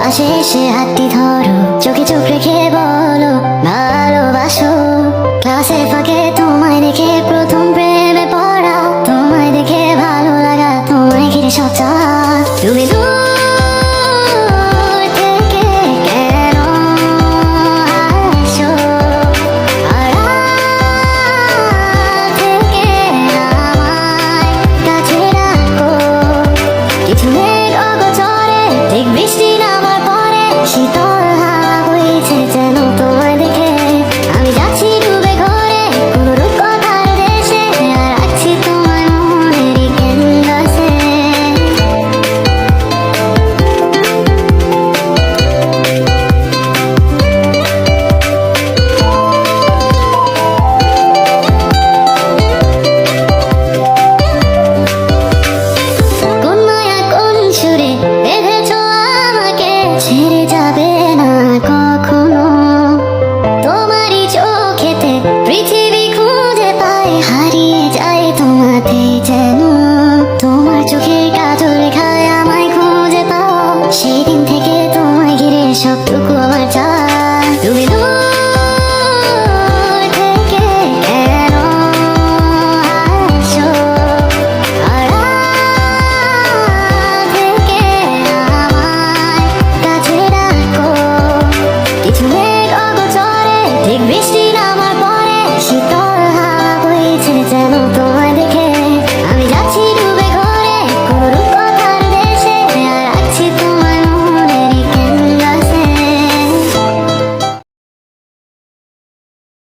পাশে এসে হাতটি ধরো, চোখে চোখ রেখে বলো ভালোবাসো। ক্লাসের ফাঁকে তোমায় দেখে প্রথম প্রেমে পড়া, তোমায় দেখে ভালো লাগা, তোমায় ঘিরে সব চাওয়া। তুমি দূর